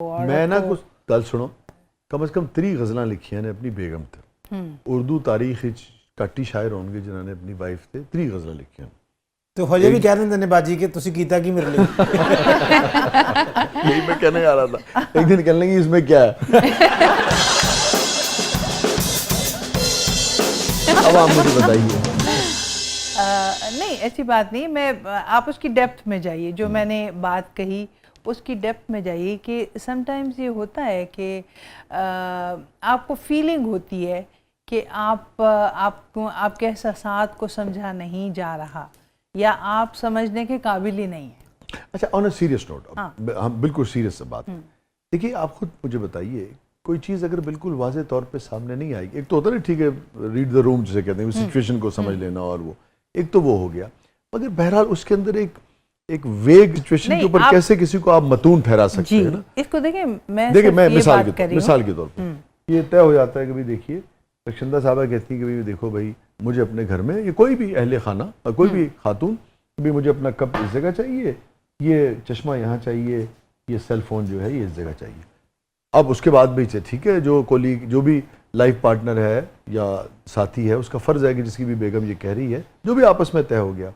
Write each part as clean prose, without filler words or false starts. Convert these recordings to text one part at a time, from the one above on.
میں نا کچھ گل سنو کم از کم 3 غزلاں لکھیاں نے اپنی بیگم تے اردو تاریخ کٹ ہی شاعر ہون گے جنہوں نے اپنی وائف تے 3 غزلاں لکھیاں تو ہجے بھی کہہ دیں نے باجی کہ تسی کیتا کی میرے لیے یہی میں کہنے آ رہا تھا ایک دن کہنے لگی اس میں کیا ہے اب آپ مجھے بتائیے نہیں ایسی بات نہیں میں آپ اس کی ڈیپتھ میں جائیے جو میں نے بات کہی اس کی ڈیپتھ میں جائیے کہ سم ٹائمز یہ ہوتا ہے کہ آپ کو فیلنگ ہوتی ہے کہ آپ کے احساسات کو سمجھا نہیں جا رہا یا آپ سمجھنے کے قابل ہی نہیں ہیں. اچھا آن اے سیریس نوٹ ہم بالکل سیریس سے بات دیکھیے آپ خود مجھے بتائیے کوئی چیز اگر بالکل واضح طور پہ سامنے نہیں آئے گی ایک تو ہوتا ہے نا ٹھیک ہے ریڈ دا روم جسے کہتے ہیں سچویشن کو سمجھ لینا اور وہ ایک تو وہ ہو گیا مگر بہرحال اس کے اندر ایک ویگ سچویشن کے اوپر کیسے کسی کو آپ متون ٹھہرا سکتے ہیں نا اس کو دیکھیں میں مثال کے طور پر یہ طے ہو جاتا ہے کہ دیکھیے رخشندہ صاحبہ کہتی ہیں کہ دیکھو بھائی مجھے اپنے گھر میں یہ کوئی بھی اہل خانہ کوئی بھی خاتون بھی مجھے اپنا کپ اس جگہ چاہیے یہ چشمہ یہاں چاہیے یہ سیل فون جو ہے یہ اس جگہ چاہیے. اب اس کے بعد بھی ٹھیک ہے جو کولیگ جو بھی لائف پارٹنر ہے یا ساتھی ہے اس کا فرض ہے کہ جس کی بھی بیگم یہ کہہ رہی ہے جو بھی آپس میں طے ہو گیا.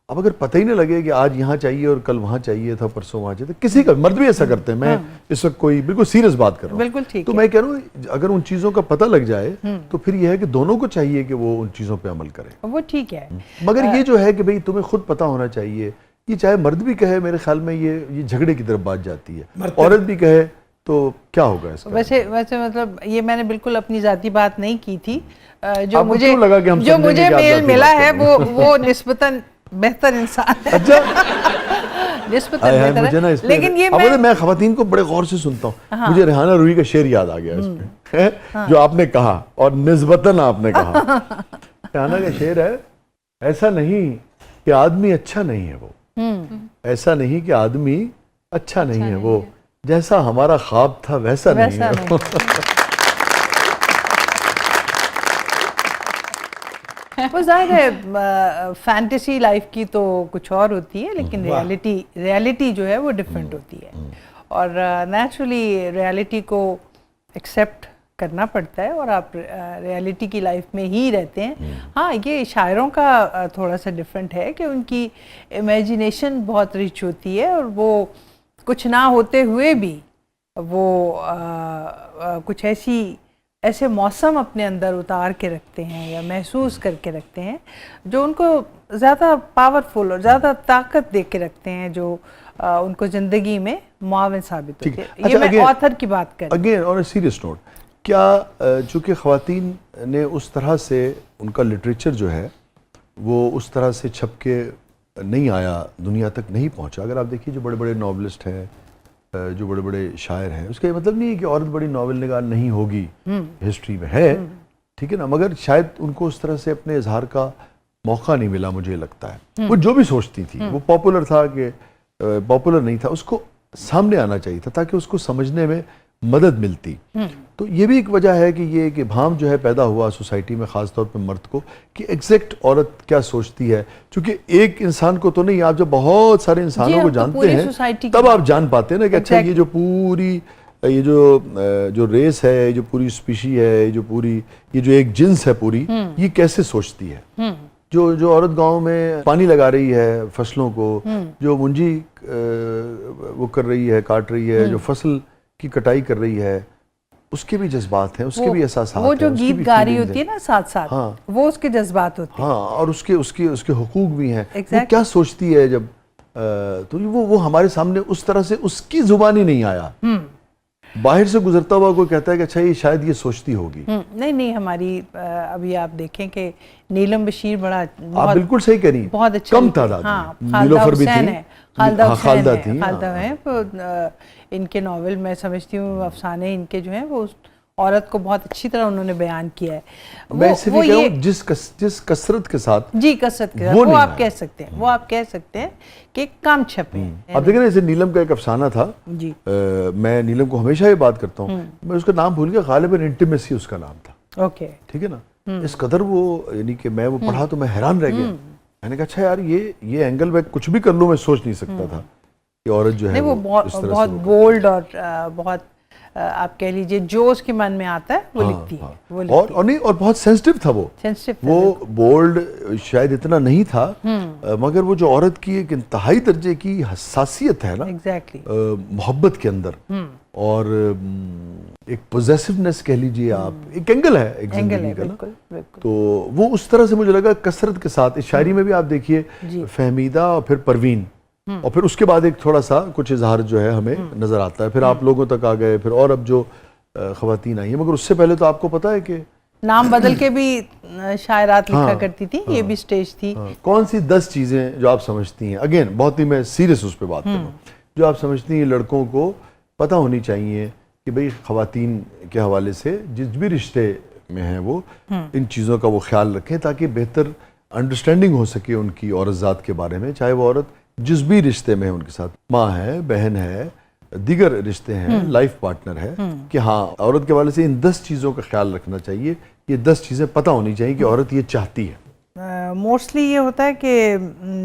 اب اگر پتہ ہی نہ لگے کہ آج یہاں چاہیے اور کل وہاں چاہیے تھا پرسوں وہاں چاہیے کسی کا مرد بھی ایسا کرتے ہیں میں اس وقت کوئی بالکل سیریس بات کر رہا ہوں تو میں کہہ رہا ہوں اگر ان چیزوں کا پتہ لگ جائے تو پھر یہ ہے کہ دونوں کو چاہیے کہ وہ ان چیزوں پہ عمل کرے وہ ٹھیک ہے مگر یہ جو ہے کہ بھئی تمہیں خود پتہ ہونا چاہیے یہ چاہے مرد بھی کہے میرے خیال میں یہ جھگڑے کی طرف بات جاتی ہے عورت بھی کہے تو کیا ہوگا اس کا ویسے مطلب یہ میں نے بالکل اپنی ذاتی بات نہیں کی تھی جو مجھے میل ملا ہے وہ نسبتاً بہتر انسان ہے نسبتاً بہتر ہے لیکن یہ میں خواتین کو بڑے غور سے سنتا ہوں مجھے ریحانہ روحی کا شعر یاد آ گیا اس پہ جو آپ نے کہا اور نسبتاً آپ نے کہا ریحانہ کا شعر ہے ایسا نہیں کہ آدمی اچھا نہیں ہے وہ ایسا نہیں کہ آدمی اچھا نہیں ہے وہ جیسا ہمارا خواب تھا ویسا نہیں ہے وہ ظاہر ہے فینٹیسی لائف کی تو کچھ اور ہوتی ہے لیکن ریالٹی جو ہے وہ ڈیفرنٹ ہوتی ہے اور نیچرلی ریالٹی کو ایکسیپٹ کرنا پڑتا ہے اور آپ ریالٹی کی لائف میں ہی رہتے ہیں. ہاں یہ شاعروں کا تھوڑا سا ڈیفرنٹ ہے کہ ان کی امیجنیشن بہت رچ ہوتی ہے اور وہ کچھ نہ ہوتے ہوئے بھی وہ کچھ ایسے موسم اپنے اندر اتار کے رکھتے ہیں یا محسوس کر کے رکھتے ہیں جو ان کو زیادہ پاورفل اور زیادہ طاقت دے کے رکھتے ہیں جو ان کو زندگی میں معاون ثابت ہوتے ہیں. یہ میں آتھر کی بات کر again on a serious note کیا چونکہ خواتین نے اس طرح سے ان کا لٹریچر جو ہے وہ اس طرح سے چھپ کے نہیں آیا دنیا تک نہیں پہنچا اگر آپ دیکھیے جو بڑے بڑے ناولسٹ ہیں جو بڑے بڑے شاعر ہیں اس کا یہ مطلب نہیں ہے کہ عورت بڑی ناول نگار نہیں ہوگی ہسٹری میں ہے ٹھیک ہے نا مگر شاید ان کو اس طرح سے اپنے اظہار کا موقع نہیں ملا مجھے لگتا ہے وہ جو بھی سوچتی تھی وہ پاپولر تھا کہ پاپولر نہیں تھا اس کو سامنے آنا چاہیے تھا تاکہ اس کو سمجھنے میں مدد ملتی. تو یہ بھی ایک وجہ ہے کہ یہ کہ بھام جو ہے پیدا ہوا سوسائٹی میں خاص طور پہ مرد کو کہ ایگزیکٹ عورت کیا سوچتی ہے چونکہ ایک انسان کو تو نہیں آپ جب بہت سارے انسانوں کو جانتے ہیں تب آپ جان پاتے ہیں نا کہ اچھا یہ جو پوری یہ جو ریس ہے جو پوری اسپیشی ہے یہ جو ایک جنس ہے پوری یہ کیسے سوچتی ہے. جو عورت گاؤں میں پانی لگا رہی ہے فصلوں کو جو منجی وہ کر رہی ہے کاٹ رہی ہے جو فصل کی کٹائی کر رہی ہے اس کے بھی جذبات ہیں اس کے بھی احساسات ہیں وہ جو گیت گا رہی ہوتی ہے نا ساتھ ساتھ وہ اس کے جذبات ہوتے ہیں اور اس کے حقوق بھی ہیں وہ کیا سوچتی ہے جب تو وہ ہمارے سامنے اس طرح سے اس کی زبان ہی نہیں آیا باہر سے گزرتا ہوا کوئی کہتا ہے کہ اچھا یہ شاید یہ سوچتی ہوگی نہیں ہماری ابھی آپ دیکھیں کہ نیلم بشیر بڑا آپ بالکل صحیح کہہ رہی ہیں بہت اچھا کم تعداد نیلوفر بھی تھی خالدہ تھی خالدہ ہیں ان کے ناول میں سمجھتی ہوں افسانے ان کے جو ہیں وہ عورت کو بہت اچھی طرح انہوں نے بیان کیا ہے. میں صرف یہ کہوں جس کثرت کے ساتھ کثرت کے ساتھ وہ آپ کہہ سکتے ہیں کہ کم چھپے. اب دیکھیں نا جیسے نیلم کا ایک افسانہ تھا میں نیلم کو ہمیشہ یہ بات کرتا ہوں میں اس کا نام بھول گیا غالباً انٹیمیسی اس کا نام تھا ٹھیک ہے نا اس قدر وہ یعنی کہ میں وہ پڑھا تو میں حیران رہ گیا میں نے کہا اچھا یار یہ اینگل میں کچھ بھی کر لوں میں سوچ نہیں سکتا تھا کہ عورت جو ہے نہیں وہ بہت بولڈ اور بہت آپ کہہ لیجئے جو اس کے من میں آتا ہے وہ لکھتی ہے، وہ اور نہیں، اور بہت سینسٹیو تھا وہ بولڈ شاید اتنا نہیں تھا، مگر وہ جو عورت کی ایک انتہائی درجے کی حساسیت ہے نا محبت کے اندر، اور ایک پوزیسونیس کہہ لیجئے آپ، ایک اینگل ہے ایک زندگی کا نا، تو وہ اس طرح سے مجھے لگا کثرت کے ساتھ اس شاعری میں بھی آپ دیکھیے فہمیدہ اور پھر پروین، اور پھر اس کے بعد ایک تھوڑا سا کچھ اظہار جو ہے ہمیں نظر آتا ہے، پھر آپ لوگوں تک آ گئے، پھر اور اب جو خواتین آئی ہیں، مگر اس سے پہلے تو آپ کو پتا ہے کہ نام بدل کے بھی شاعرات لکھا کرتی تھی، یہ بھی سٹیج تھی۔ کون سی 10 چیزیں جو آپ سمجھتی ہیں، اگین بہت ہی میں سیریس اس پہ بات کر رہا ہوں، جو آپ سمجھتی ہیں لڑکوں کو پتہ ہونی چاہیے کہ بھئی خواتین کے حوالے سے جس بھی رشتے میں ہیں وہ ان چیزوں کا وہ خیال رکھیں تاکہ بہتر انڈرسٹینڈنگ ہو سکے ان کی عورت ذات کے بارے میں، چاہے وہ عورت جس بھی رشتے میں ہے ان کے ساتھ، ماں ہے، بہن ہے، دیگر رشتے ہیں، لائف پارٹنر ہے، کہ ہاں عورت کے حوالے سے ان 10 چیزوں کا خیال رکھنا چاہیے، یہ 10 چیزیں پتہ ہونی چاہیے کہ عورت یہ چاہتی ہے۔ موسٹلی یہ ہوتا ہے کہ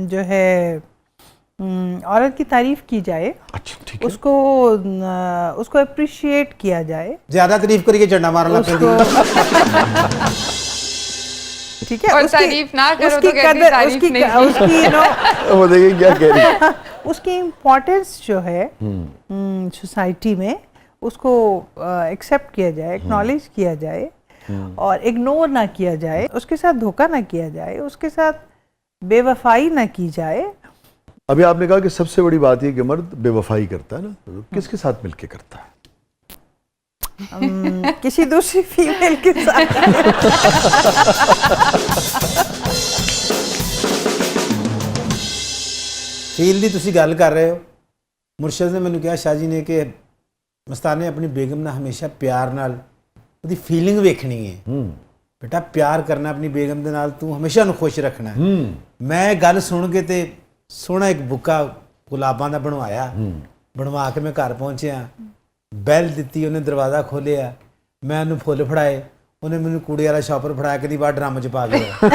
جو ہے عورت کی تعریف کی جائے، اس کو اپریشیٹ کیا جائے، زیادہ تعریف کریے جھنڈا مارنا ٹھیک ہے، اور تعریف نہ کرو تو کہتی تعریف نہیں کی، وہ دیکھیں کیا کہہ رہی ہے، اس کی امپورٹنس جو ہے سوسائٹی میں اس کو ایکسیپٹ کیا جائے، ایکنالج کیا جائے، اور اگنور نہ کیا جائے، اس کے ساتھ دھوکہ نہ کیا جائے، اس کے ساتھ بے وفائی نہ کی جائے۔ ابھی آپ نے کہا کہ سب سے بڑی بات یہ کہ مرد بے وفائی کرتا ہے نا، کس کے ساتھ مل کے کرتا ہے؟ کسی دوسری فیمیل کے ساتھ۔ فیل دی تسی گل کر رہے ہو، مرشد نے مینوں کہا شاہ جی نے کہ مستانے اپنی بیگم نہ ہمیشہ پیار نال دی فیلنگ ویکھنی ہے، بیٹا پیار کرنا اپنی بیگم دے نال تو ہمیشہ انہوں خوش رکھنا ہے۔ میں گل سن کے تے سونا ایک بکا گلاباں دا بنوایا، بنوا کے میں گھر پہنچیا، بیل دیتی، انہیں دروازہ کھولیا، میں انہوں پھول پھڑائے، انہیں مینوں کوڑی والا شاپر پھڑایا کہ بار ڈرام چ پا گیا۔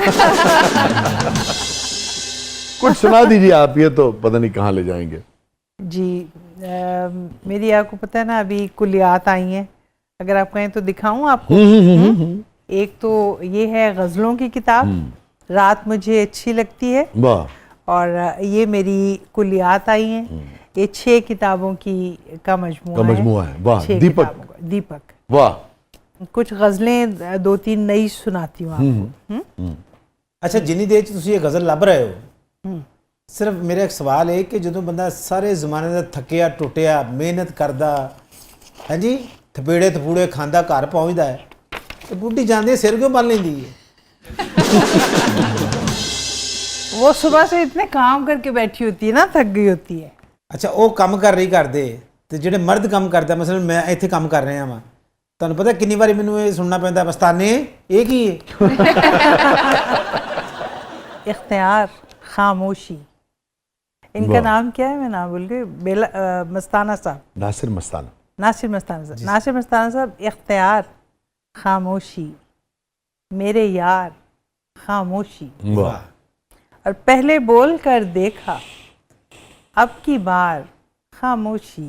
کچھ سنا دیجیے آپ، یہ تو پتہ نہیں کہاں لے جائیں گے۔ جی میری آپ کو پتہ ہے نا ابھی کلیات آئی ہیں، اگر آپ کہیں تو دکھاؤں آپ کو۔ ایک تو یہ ہے غزلوں کی کتاب رات مجھے اچھی لگتی ہے، اور یہ میری کلیات آئی ہیں، یہ 6 کتابوں کا مجموعہ ہے، واہ دیپک، واہ، کچھ غزلیں 2-3 نئی سناتی ہوں آپ کو۔ اچھا جنی دیر تسی یہ غزل لب رہے ہو، صرف میرا ایک سوال ہے کہ جدوں بندہ سارے زمانے دا تھکیا ٹوٹیا محنت کردا، ہاں جی تھپیڑے تھپوڑے کھاندا گھر پہنچدا ہے تو بڈھی جاندے سر کیوں بن لیندی ہے؟ وہ صبح سے اتنے کام کر کے بیٹھی ہوتی ہے نا، تھک گئی ہوتی ہے۔ اچھا وہ کم کر رہی کردے تے جڑے مرد کم کردا، مثلا میں ایتھے کم کر رہا ہاں، تانوں پتہ کنی واری مینوں یہ سننا پیندا مستانے یہ کی ہے؟ اختیار، خاموشی، ان کا نام کیا ہے میں نام بھول گئی، مستانہ صاحب، ناصر مستانہ ناصر مستانہ صاحب۔ اختیار، خاموشی، میرے یار، خاموشی، اور پہلے بول کر دیکھا اب کی بار خاموشی،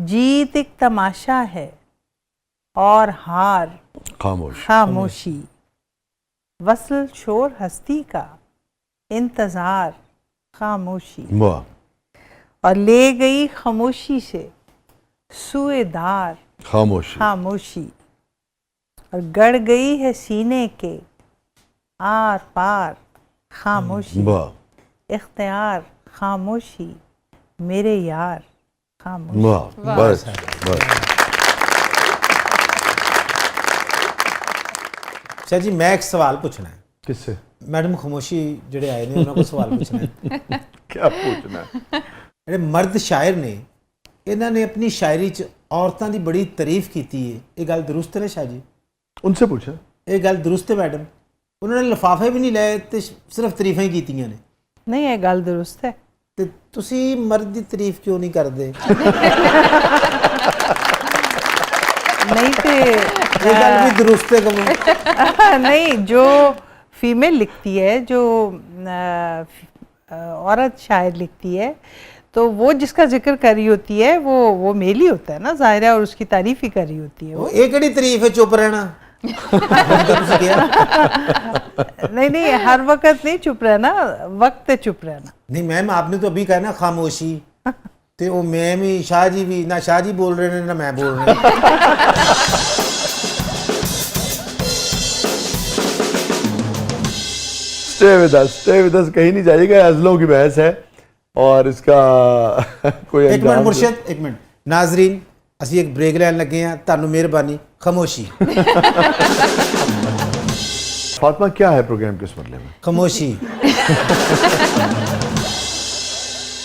جیت ایک تماشا ہے اور ہار خاموشی، وصل شور ہستی کا انتظار خاموشی، اور لے گئی خاموشی سے سوئے دار خاموشی، اور گڑ گئی ہے سینے کے آر پار خاموشی، اختیار، خاموشی، میرے یار، خاموشی۔ بس شاہ جی میں ایک سوال پوچھنا ہے، کس سے؟ میڈم خاموشی جڑے آئے نے انہوں کو سوال پوچھنا ہے۔ کیا پوچھنا ہے؟ جڑے مرد شاعر نے انہوں نے اپنی شاعری چ عورتوں دی بڑی تعریف کیتی ہے، یہ گل درست ہے شاہ جی؟ ان سے پوچھیں۔ یہ گل درست ہے میڈم؟ انہوں نے لفافے بھی نہیں لائے تے صرف تعریفیں ہی کیتیاں نے۔ نہیں یہ گل درست ہے۔ تے تسی مرد دی تعریف کیوں نہیں کردے؟ نہیں تے یہ گل بھی درست ہے کم نہیں، جو فیمیل لکھتی ہے، جو عورت شاعر لکھتی ہے تو وہ جس کا ذکر کر رہی ہوتی ہے وہ میل ہی ہوتا ہے نا ظاہر ہے, اور اس کی تعریف ہی کر رہی ہوتی ہے. وہ ایک کڑی تعریف ہے چپ رہنا. نہیں ہر وقت نہیں چپ رہنا, وقت چپ رہنا. نہیں میم آپ نے تو ابھی کہا نا خاموشی, تو وہ میم ہی شاہ جی بھی نہ شاہ جی بول رہے ہیں نہ میں بول رہا ہوں. اسٹے ود اس, کہیں نہیں جائے گا. ازلوں کی بحث ہے اور اس کا کوئی ایک منٹ انجام مرشد, ایک منٹ ناظرین, اسی ایک بریک لین لگے ہیں, تانوں مہربانی خاموشی. فاطمہ کیا ہے پروگرام کے اس مرحلے میں؟ خاموشی.